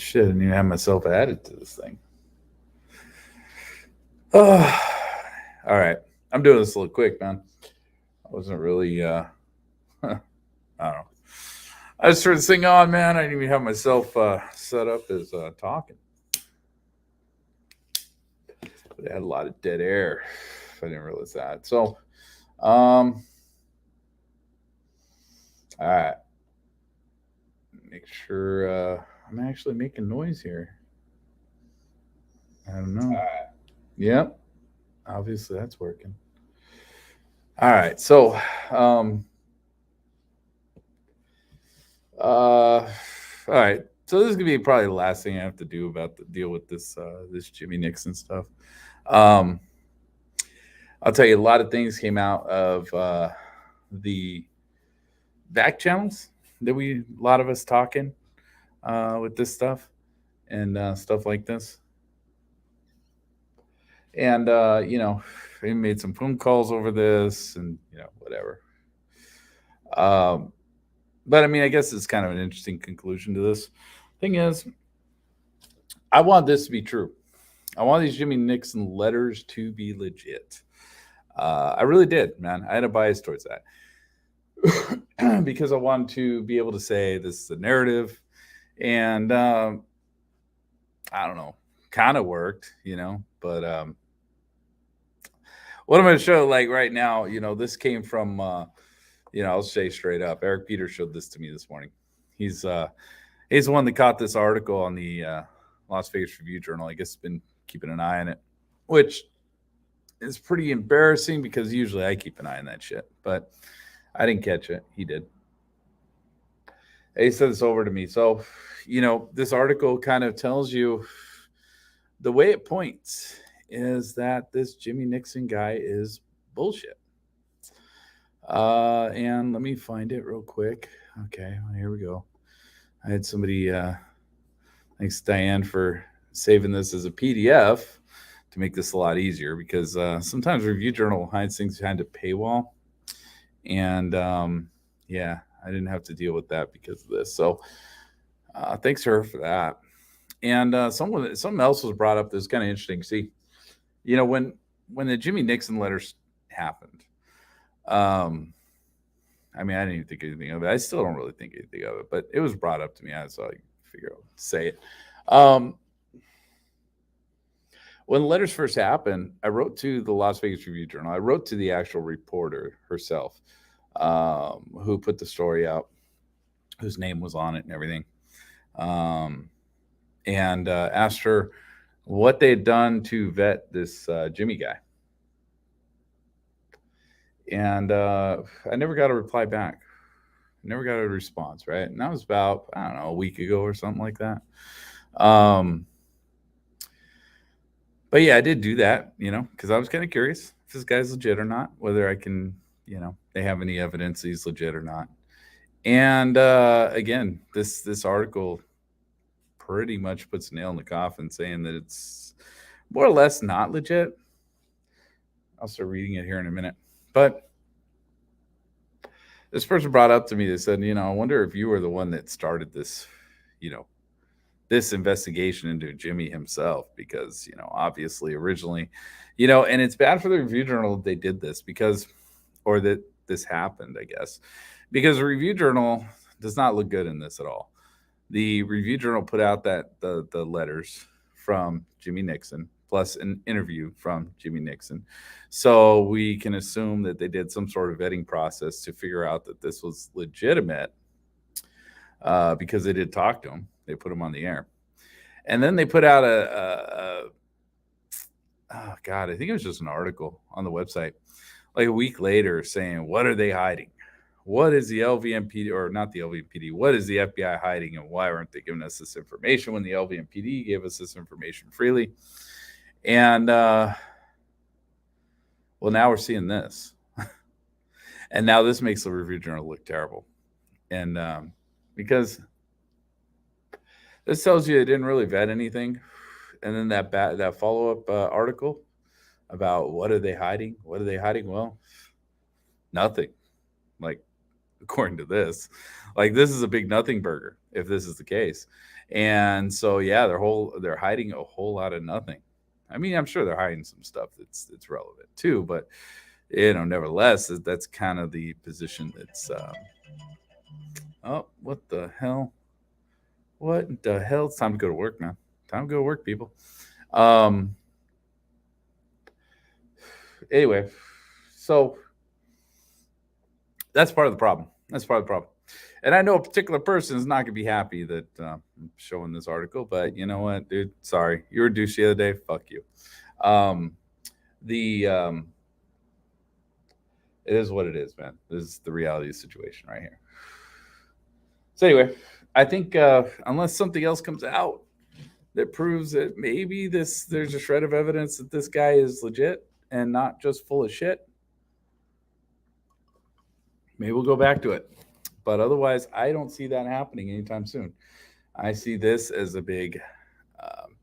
Shit, I didn't even have myself added to this thing. Oh, all right. I'm doing this a little quick, man. I wasn't really, I don't know. I just turned this thing on, man. I didn't even have myself set up as talking. But it had a lot of dead air. I didn't realize that. So, all right. Make sure I'm actually making noise here. I don't know. Yep. Obviously, that's working. All right. So, um, all right. So this is gonna be probably the last thing I have to do about the deal with this Jimmy Nixon stuff. Um, I'll tell you, a lot of things came out of the back channels that a lot of us talking with this stuff and stuff like this. And we made some phone calls over this, and whatever. Um, but I mean, I guess it's kind of an interesting conclusion to this. Thing is, I want this to be true. I want these Jimmy Nixon letters to be legit. I really did, man. I had a bias towards that because I wanted to be able to say this is the narrative, and I don't know, kind of worked, But what I'm going to show, like right now, this came from, I'll say straight up, Eric Peters showed this to me this morning. He's he's the one that caught this article on the Las Vegas Review Journal. I guess been keeping an eye on it, which is pretty embarrassing because usually I keep an eye on that shit, but I didn't catch it. He did. He sent this over to me. So, this article kind of tells you the way it points is that this Jimmy Nixon guy is bullshit. And let me find it real quick. Okay, well, here we go. I had somebody, thanks Diane for saving this as a PDF to make this a lot easier because sometimes Review Journal hides things behind a paywall. And yeah, I didn't have to deal with that because of this. So thanks to her for that. And something else was brought up that was kind of interesting. See, when the Jimmy Nixon letters happened, um, I mean, I didn't even think anything of it. I still don't really think anything of it, but it was brought up to me. So I figure I'll say it. When the letters first happened, I wrote to the Las Vegas Review Journal. I wrote to the actual reporter herself, who put the story out, whose name was on it and everything, and asked her what they had done to vet this Jimmy guy. And I never got a reply back. Never got a response, right? And that was about, I don't know, a week ago or something like that. But yeah, I did do that, because I was kind of curious if this guy's legit or not, whether I can, they have any evidence he's legit or not. And again, this article pretty much puts a nail in the coffin, saying that it's more or less not legit. I'll start reading it here in a minute. But this person brought up to me, they said, I wonder if you were the one that started this, this investigation into Jimmy himself, because, obviously originally, and it's bad for the Review Journal that they did this because, or that this happened, I guess, because the Review Journal does not look good in this at all. The Review Journal put out that the letters from Jimmy Nixon plus an interview from Jimmy Nixon. So we can assume that they did some sort of vetting process to figure out that this was legitimate, because they did talk to him. They put him on the air. And then they put out oh God, I think it was just an article on the website like a week later saying, what are they hiding? What is the LVMPD, or not the LVMPD, what is the FBI hiding, and why aren't they giving us this information when the LVMPD gave us this information freely? And well, now we're seeing this. And now this makes the Review Journal look terrible. And because this tells you they didn't really vet anything. And then that follow-up article about what are they hiding? What are they hiding? Well, nothing. Like, according to this, like, this is a big nothing burger. if this is the case. And so yeah, they're hiding a whole lot of nothing. I mean, I'm sure they're hiding some stuff that's relevant too, but nevertheless, that's kind of the position that's. Oh, what the hell? What the hell? It's time to go to work, man. Time to go to work, people. Um. Anyway, so that's part of the problem. That's part of the problem. And I know a particular person is not going to be happy that I'm showing this article, but you know what, dude? Sorry, you were a douche the other day. Fuck you. Um, the It is what it is, man. This is the reality of the situation right here. So anyway, I think unless something else comes out that proves that maybe there's a shred of evidence that this guy is legit and not just full of shit, maybe we'll go back to it. But otherwise, I don't see that happening anytime soon. I see this as a um,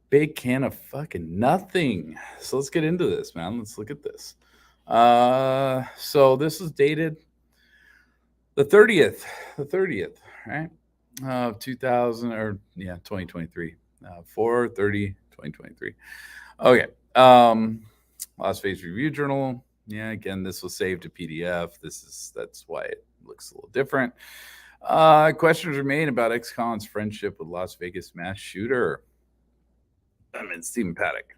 big can of fucking nothing. So let's get into this, man. Let's look at this. So this is dated the 30th, right? 2000 or yeah, 2023. 4/30/2023. Okay. Las Vegas Review Journal. Yeah, again, this was saved to PDF. That's why it looks a little different. Questions remain about ex-con's friendship with Las Vegas mass shooter. I mean, Stephen Paddock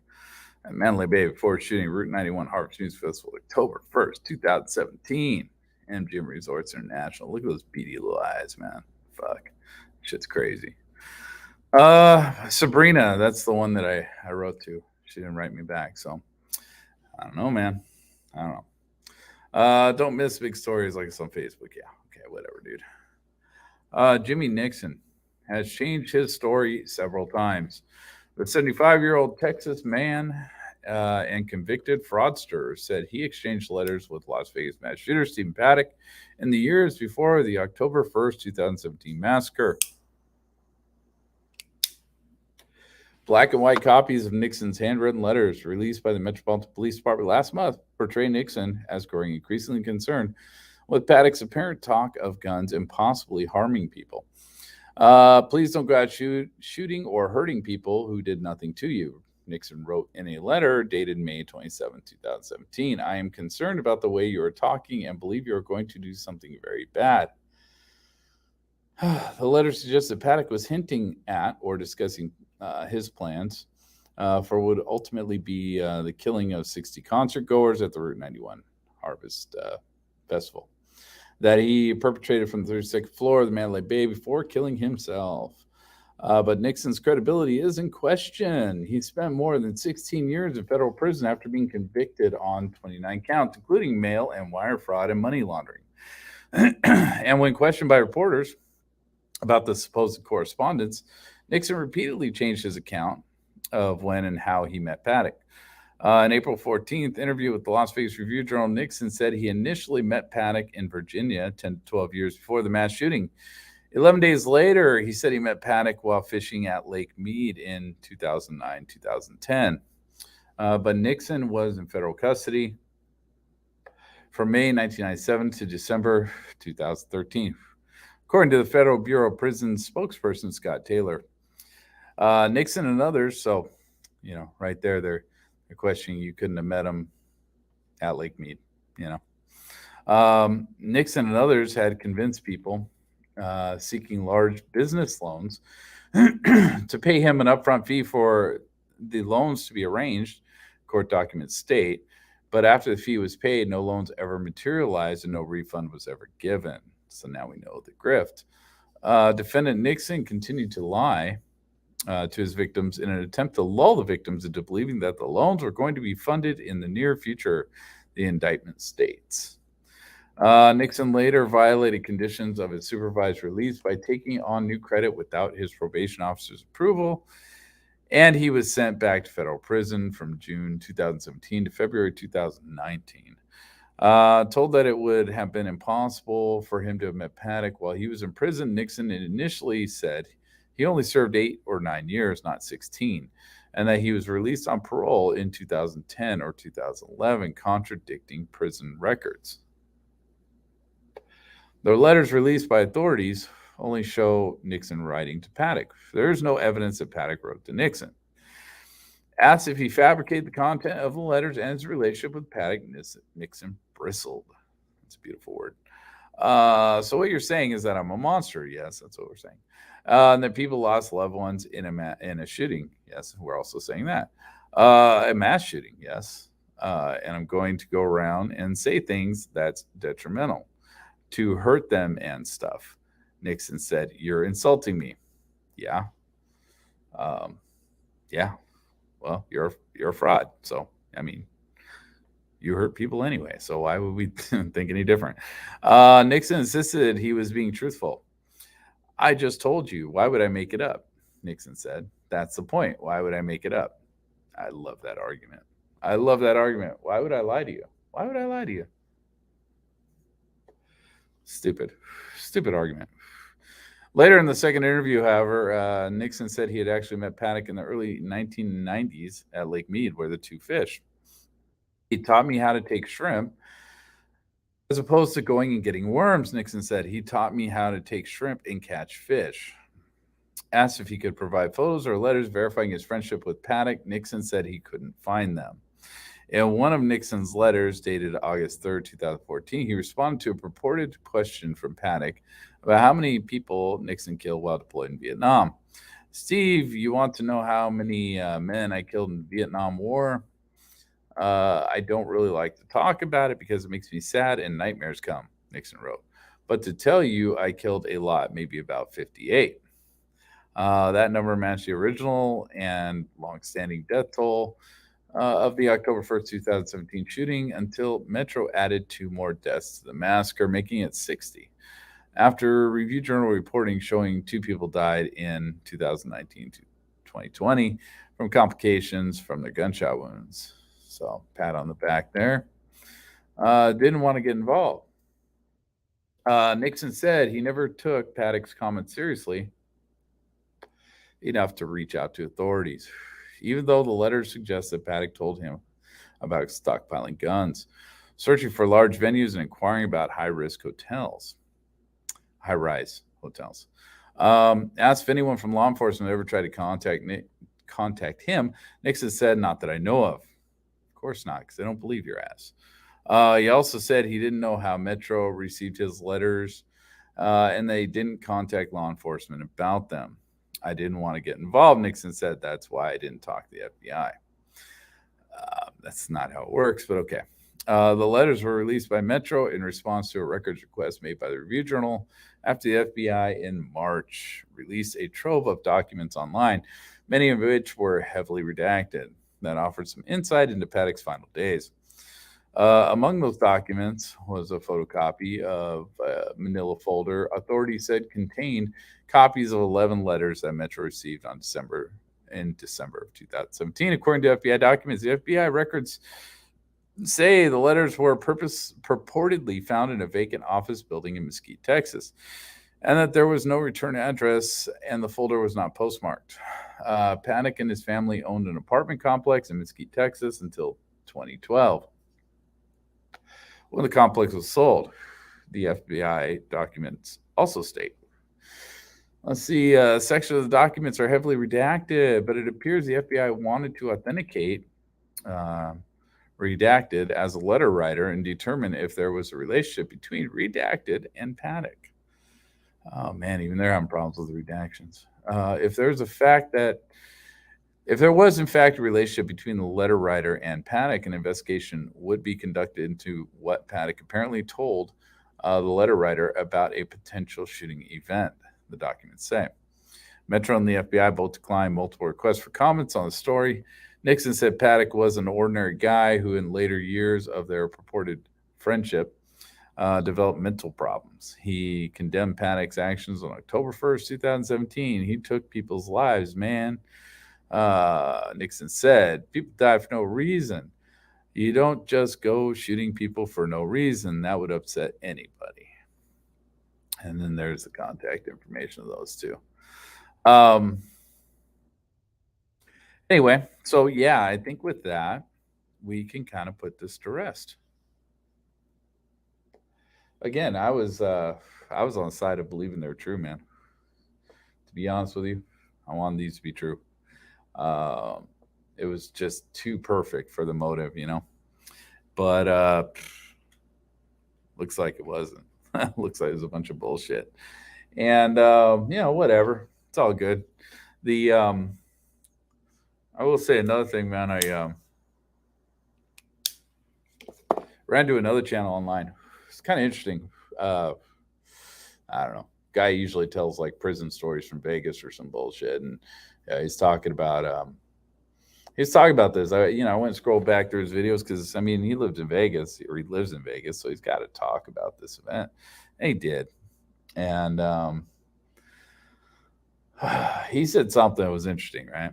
at Mandalay Bay before shooting Route 91 Harvest News Festival, October 1st, 2017. MGM Resorts International. Look at those beady little eyes, man. Fuck. Shit's crazy. Sabrina, that's the one that I wrote to. She didn't write me back, so I don't know, man. I don't know. Don't miss big stories like it's on Facebook. Yeah, okay, whatever, dude. Jimmy Nixon has changed his story several times. The 75-year-old Texas man and convicted fraudster said he exchanged letters with Las Vegas mass shooter Stephen Paddock in the years before the October 1st, 2017 massacre. Black and white copies of Nixon's handwritten letters released by the Metropolitan Police Department last month portray Nixon as growing increasingly concerned with Paddock's apparent talk of guns and possibly harming people. Please don't go out shooting or hurting people who did nothing to you, Nixon wrote in a letter dated May 27, 2017. I am concerned about the way you are talking and believe you are going to do something very bad. The letter suggests that Paddock was hinting at or discussing his plans for what would ultimately be the killing of 60 concert goers at the Route 91 Harvest Festival that he perpetrated from the 32nd floor of the Mandalay Bay before killing himself. But Nixon's credibility is in question. He spent more than 16 years in federal prison after being convicted on 29 counts, including mail and wire fraud and money laundering. And when questioned by reporters about the supposed correspondence, Nixon repeatedly changed his account of when and how he met Paddock. An April 14th interview with the Las Vegas Review Journal, Nixon said he initially met Paddock in Virginia 10 to 12 years before the mass shooting. 11 days later, he said he met Paddock while fishing at Lake Mead in 2009, 2010. But Nixon was in federal custody from May 1997 to December 2013, according to the Federal Bureau of Prisons spokesperson Scott Taylor. Nixon and others, so, right there, they're questioning you couldn't have met him at Lake Mead, Nixon and others had convinced people seeking large business loans to pay him an upfront fee for the loans to be arranged, court documents state. But after the fee was paid, no loans ever materialized and no refund was ever given. So now we know the grift. Defendant Nixon continued to lie to his victims in an attempt to lull the victims into believing that the loans were going to be funded in the near future, the indictment states. Nixon later violated conditions of his supervised release by taking on new credit without his probation officer's approval, and he was sent back to federal prison from June 2017 to February 2019. Told that it would have been impossible for him to have met Paddock while he was in prison, Nixon initially said he only served 8 or 9 years, not 16, and that he was released on parole in 2010 or 2011, contradicting prison records. The letters released by authorities only show Nixon writing to Paddock. There is no evidence that Paddock wrote to Nixon. Asked if he fabricated the content of the letters and his relationship with Paddock, Nixon bristled. That's a beautiful word. So what you're saying is that I'm a monster. Yes, that's what we're saying. And that people lost loved ones in a shooting. Yes, we're also saying that. A mass shooting. Yes. And I'm going to go around and say things that's detrimental to hurt them and stuff. Nixon said, "You're insulting me." Yeah. Um, yeah. Well, you're a fraud. So I mean, you hurt people anyway. So why would we think any different? Nixon insisted he was being truthful. I just told you. Why would I make it up? Nixon said. That's the point. Why would I make it up? I love that argument. I love that argument. Why would I lie to you? Why would I lie to you? Stupid. Stupid argument. Later in the second interview, however, Nixon said he had actually met Paddock in the early 1990s at Lake Mead, where the two fished. He taught me how to take shrimp as opposed to going and getting worms, Nixon said. He taught me how to take shrimp and catch fish. Asked if he could provide photos or letters verifying his friendship with Paddock, Nixon said he couldn't find them. In one of Nixon's letters, dated August 3rd, 2014, he responded to a purported question from Paddock about how many people Nixon killed while deployed in Vietnam. Steve, you want to know how many men I killed in the Vietnam War? I don't really like to talk about it because it makes me sad and nightmares come, Nixon wrote. But to tell you, I killed a lot, maybe about 58. That number matched the original and long-standing death toll of the October 1st, 2017 shooting until Metro added 2 more deaths to the massacre, making it 60. After Review Journal reporting showing 2 people died in 2019 to 2020 from complications from their gunshot wounds. So, pat on the back there. Didn't want to get involved. Nixon said he never took Paddock's comments seriously enough to reach out to authorities, even though the letters suggest that Paddock told him about stockpiling guns, searching for large venues, and inquiring about high-rise hotels. Asked if anyone from law enforcement ever tried to contact him. Nixon said, "Not that I know of." Of course not, because they don't believe your ass. He also said he didn't know how Metro received his letters, and they didn't contact law enforcement about them. I didn't want to get involved, Nixon said. That's why I didn't talk to the FBI. That's not how it works, but okay. The letters were released by Metro in response to a records request made by the Review Journal after the FBI in March released a trove of documents online, many of which were heavily redacted, that offered some insight into Paddock's final days. Among those documents was a photocopy of a manila folder authorities said contained copies of 11 letters that Metro received in December of 2017. According to FBI documents, the FBI records say the letters were purportedly found in a vacant office building in Mesquite, Texas, and that there was no return address and the folder was not postmarked. Paddock and his family owned an apartment complex in Mesquite, Texas until 2012. When the complex was sold, the FBI documents also state. Let's see, section of the documents are heavily redacted, but it appears the FBI wanted to authenticate redacted as a letter writer and determine if there was a relationship between redacted and Paddock. Oh man, even they're having problems with the redactions. If there was in fact a relationship between the letter writer and Paddock, an investigation would be conducted into what Paddock apparently told the letter writer about a potential shooting event, the documents say. Metro and the FBI both declined multiple requests for comments on the story. Nixon said Paddock was an ordinary guy who, in later years of their purported friendship, developed mental problems. He condemned Paddock's actions on October 1st, 2017. He took people's lives, man. Nixon said, people die for no reason. You don't just go shooting people for no reason. That would upset anybody. And then there's the contact information of those two. Anyway, so yeah, I think with that, we can kind of put this to rest. Again, I was I was on the side of believing they were true, man. To be honest with you, I wanted these to be true. Um, it was just too perfect for the motive. But looks like it wasn't. Looks like it was a bunch of bullshit. And whatever. It's all good. The I will say another thing, man. I ran to another channel online. It's kind of interesting. Uh, I don't know. Guy usually tells like prison stories from Vegas or some bullshit, and he's talking about this. I went and scrolled back through his videos because I mean he lived in Vegas or he lives in Vegas, so he's got to talk about this event, and he did. And he said something that was interesting, right?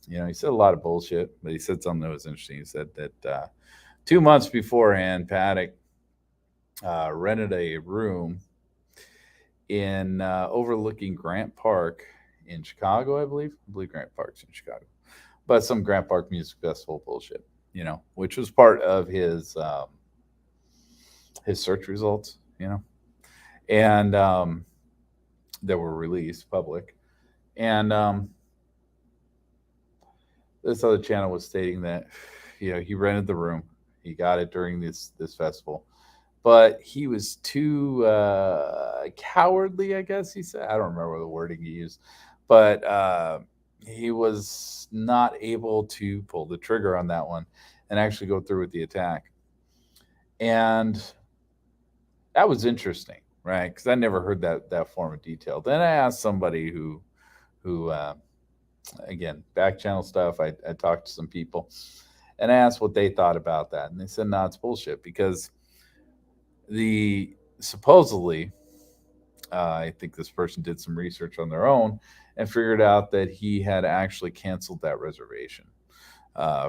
He said a lot of bullshit, but he said something that was interesting. He said that 2 months beforehand, Paddock rented a room in overlooking Grant Park in Chicago, I believe. I believe Grant Park's in Chicago, but some Grant Park Music Festival bullshit, which was part of his search results, and that were released public. And this other channel was stating that he rented the room, he got it during this festival, but he was too cowardly, I guess he said. I don't remember the wording he used, but he was not able to pull the trigger on that one and actually go through with the attack. And that was interesting, right? Because I never heard that form of detail. Then I asked somebody who again, back channel stuff. I talked to some people and I asked what they thought about that, and they said, "No, it's bullshit," because the supposedly, I think this person did some research on their own and figured out that he had actually canceled that reservation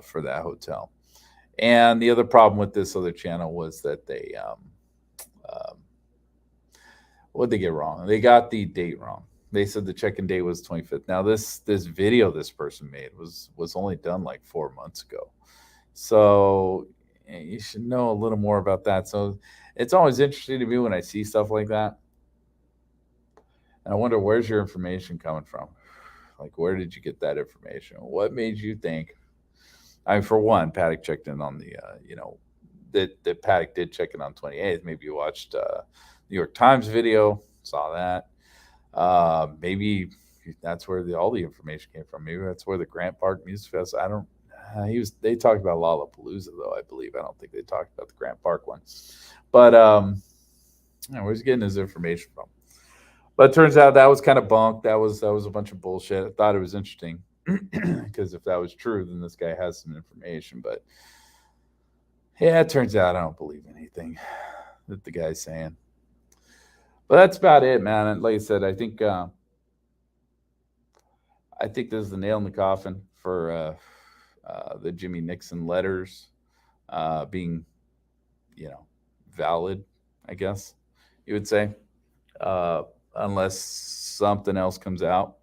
for that hotel. And the other problem with this other channel was that they um, what did they get wrong? They got the date wrong. They said the check-in date was 25th. Now this video this person made was only done like 4 months ago. So you should know a little more about that. So it's always interesting to me when I see stuff like that. And I wonder, where's your information coming from? Like, where did you get that information? What made you think? I mean, for one, Paddock checked in on that Paddock did check in on 28th. Maybe you watched New York Times video, saw that. Maybe that's where all the information came from. Maybe that's where the Grant Park Music Fest. I don't. They talked about Lollapalooza though. I believe. I don't think they talked about the Grant Park one. But where's he getting his information from? But it turns out that was kind of bunk. That was a bunch of bullshit. I thought it was interesting because if that was true, then this guy has some information. But yeah, it turns out I don't believe anything that the guy's saying. But that's about it, man. And like I said, I think this is the nail in the coffin for the Jimmy Nixon letters being, valid. I guess you would say, unless something else comes out,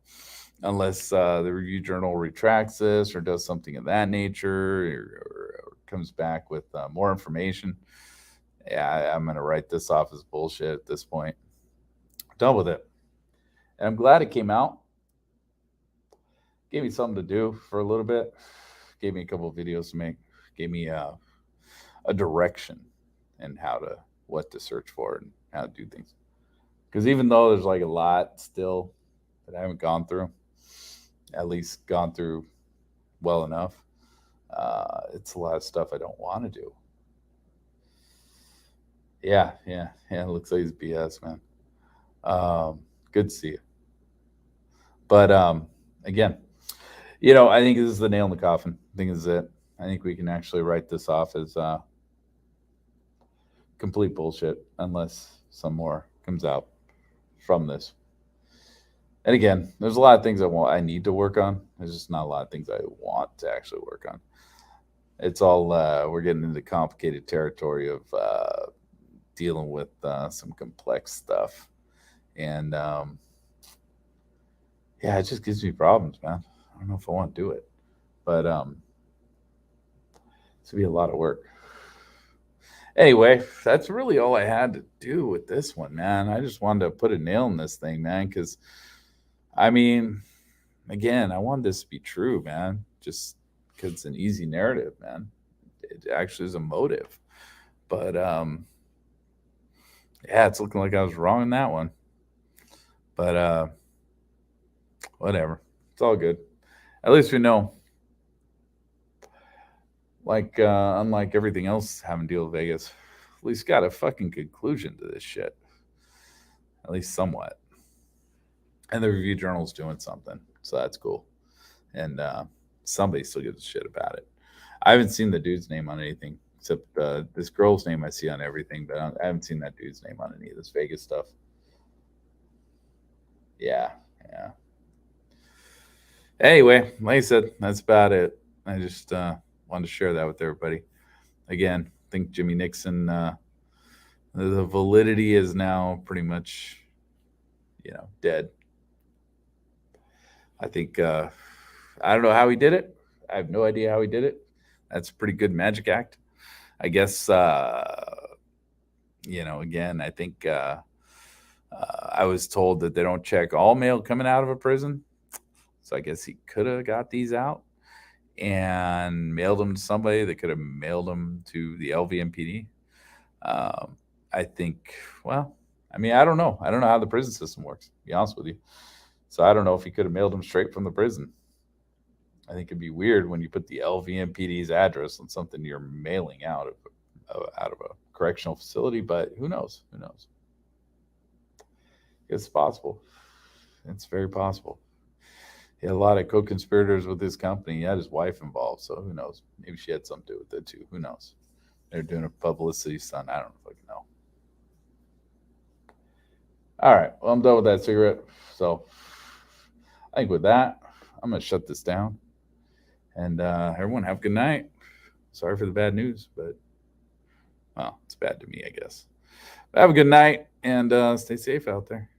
unless the Review Journal retracts this or does something of that nature, or comes back with more information. Yeah, I'm gonna write this off as bullshit at this point. Done with it. And I'm glad it came out. Gave me something to do for a little bit. Gave me a couple of videos to make. Gave me a direction and what to search for and how to do things. Because even though there's like a lot still that I haven't gone through, at least gone through well enough, it's a lot of stuff I don't want to do. Yeah, yeah, yeah. It looks like it's BS, man. Good to see you. But again, I think this is the nail in the coffin. I think this is it. I think we can actually write this off as complete bullshit unless some more comes out from this. And again, there's a lot of things I need to work on. There's just not a lot of things I want to actually work on. It's all we're getting into complicated territory of dealing with some complex stuff, and yeah, it just gives me problems, man. I don't know if I want to do it, but it's gonna be a lot of work. Anyway, that's really all I had to do with this one, man. I just wanted to put a nail in this thing, man, because I mean, again, I want this to be true, man. Just because it's an easy narrative, man. It actually is a motive. But yeah, it's looking like I was wrong in that one. But whatever. It's all good. At least we know. Like unlike everything else having to deal with Vegas, at least got a fucking conclusion to this shit. At least somewhat. And the review journal's doing something. So that's cool. And somebody still gives a shit about it. I haven't seen the dude's name on anything except this girl's name I see on everything, but I haven't seen that dude's name on any of this Vegas stuff. Yeah, yeah. Anyway, like I said, that's about it. I just wanted to share that with everybody. Again, I think Jimmy Nixon, the validity is now pretty much, dead. I think I don't know how he did it. I have no idea how he did it. That's a pretty good magic act. I guess again, I think I was told that they don't check all mail coming out of a prison. So I guess he could have got these out and mailed them to somebody that could have mailed them to the LVMPD. I think, well, I mean, I don't know. I don't know how the prison system works, to be honest with you. So I don't know if he could have mailed them straight from the prison. I think it'd be weird when you put the LVMPD's address on something you're mailing out of a correctional facility, but who knows? Who knows? It's possible. It's very possible. He had a lot of co-conspirators with his company. He had his wife involved, so who knows? Maybe she had something to do with it too. Who knows? They're doing a publicity stunt. I don't fucking know. All right. Well, I'm done with that cigarette. So I think with that, I'm gonna shut this down. And everyone have a good night. Sorry for the bad news, but well, it's bad to me, I guess. But have a good night and stay safe out there.